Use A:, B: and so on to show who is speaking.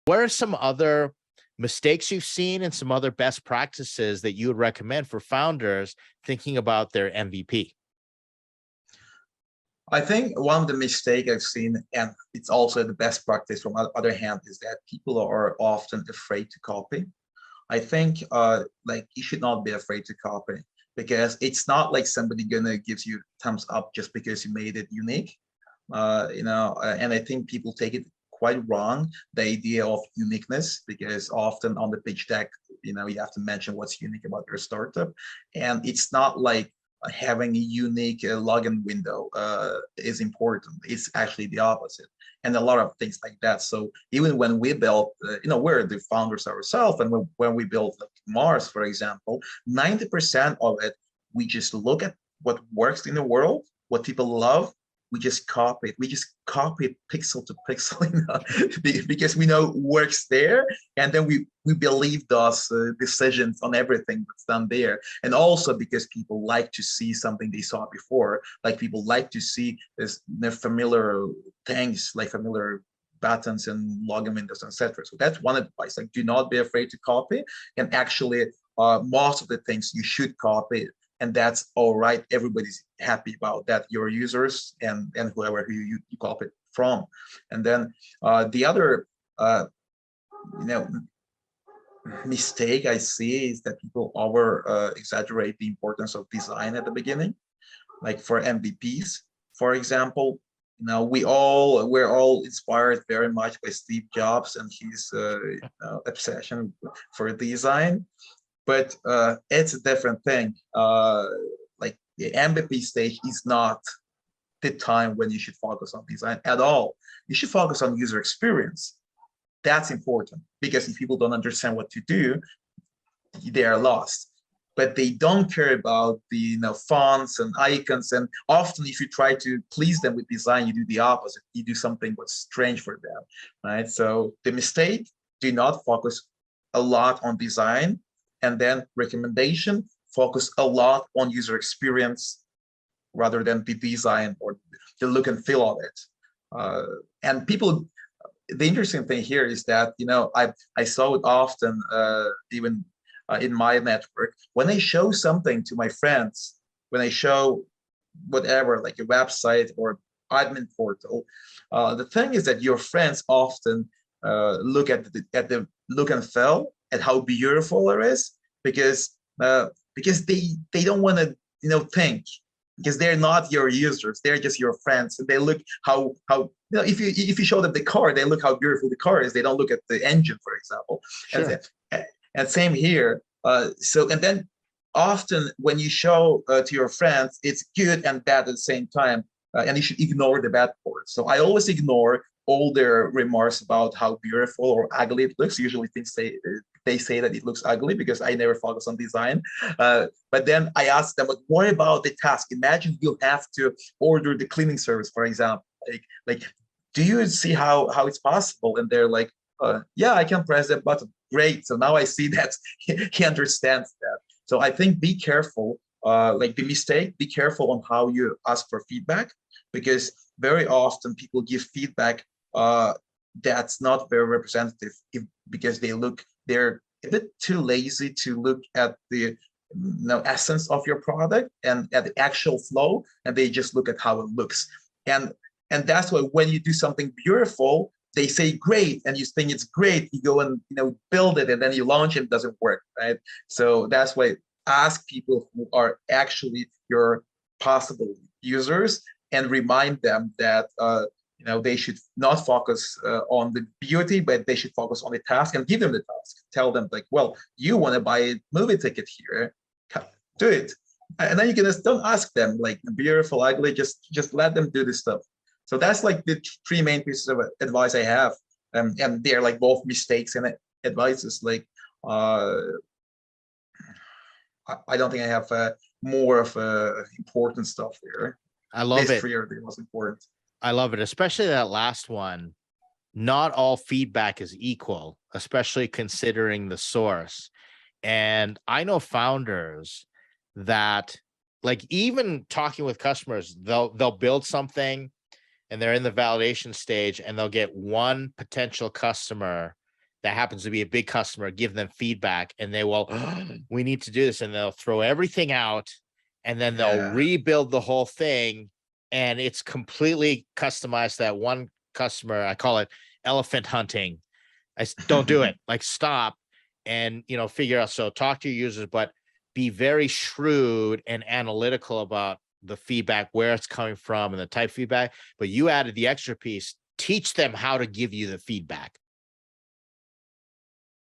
A: What are some other mistakes you've seen and some other best practices that you would recommend for founders thinking about their MVP?
B: I think one of the mistakes I've seen, and it's also the best practice from the other hand, is that people are often afraid to copy. I think like you should not be afraid to copy, because it's not like somebody gonna gives you thumbs up just because you made it unique. And I think people take it quite wrong, the idea of uniqueness, because often on the pitch deck, you have to mention what's unique about your startup. And it's not like having a unique login window is important. It's actually the opposite. And a lot of things like that. So even when we built, we're the founders ourselves, and when we built like Mars, for example, 90% of it, we just look at what works in the world, what people love, we just copy it. We just copy it pixel to pixel, because we know it works there, and then we believe those decisions on everything that's done there. And also because people like to see something they saw before, like people like to see this familiar things, like familiar buttons and login windows, etc. So that's one advice: like, do not be afraid to copy, and actually, most of the things you should copy. And that's all right. Everybody's happy about that, your users and whoever you copy it from. And then the other mistake I see is that people over exaggerate the importance of design at the beginning. Like for MVPs, for example, we're all inspired very much by Steve Jobs and his obsession for design. But it's a different thing. Like the MVP stage is not the time when you should focus on design at all. You should focus on user experience. That's important, because if people don't understand what to do, they are lost. But they don't care about the fonts and icons. And often, if you try to please them with design, you do the opposite. You do something what's strange for them, right? So the mistake: do not focus a lot on design. And then recommendation: focus a lot on user experience rather than the design or the look and feel of it. And people, the interesting thing here is that, I saw it often, even in my network, when I show something to my friends, when I show whatever, like a website or admin portal, the thing is that your friends often look at the look and feel, at how beautiful it is, because they don't want to think, because they're not your users, they're just your friends, and they look how if you show them the car, they look how beautiful the car is. They don't look at the engine, for example.
A: Sure.
B: And same here. And then often when you show to your friends, it's good and bad at the same time, and you should ignore the bad parts. So I always ignore all their remarks about how beautiful or ugly it looks. Usually they say that it looks ugly, because I never focus on design. But then I ask them, what about the task? Imagine you have to order the cleaning service, for example. Like, do you see how it's possible? And they're like, yeah, I can press that button. Great. So now I see that he understands that. So I think be careful, like the mistake, be careful on how you ask for feedback, because very often people give feedback that's not very representative, because they're a bit too lazy to look at the essence of your product and at the actual flow, and they just look at how it looks. And that's why when you do something beautiful, they say great, and you think it's great, you go and build it, and then you launch it, doesn't work, right? So that's why ask people who are actually your possible users, and remind them that they should not focus on the beauty, but they should focus on the task, and give them the task. Tell them, like, well, you want to buy a movie ticket here, do it. And then you can just don't ask them like beautiful, ugly, just let them do this stuff. So that's like the three main pieces of advice I have. And they're like both mistakes and advices. Like, I don't think I have more of important stuff there.
A: I love
B: These
A: it.
B: three are the most important.
A: I love it, especially that last one. Not all feedback is equal, especially considering the source. And I know founders that, like, even talking with customers, they'll build something and they're in the validation stage, and they'll get one potential customer that happens to be a big customer, give them feedback, and they will, we need to do this, and they'll throw everything out, and then they'll
B: Yeah.
A: rebuild the whole thing, and it's completely customized to that one customer. I call it elephant hunting. Don't do it. Like, stop and, figure out. So talk to your users, but be very shrewd and analytical about the feedback, where it's coming from and the type of feedback. But you added the extra piece, teach them how to give you the feedback.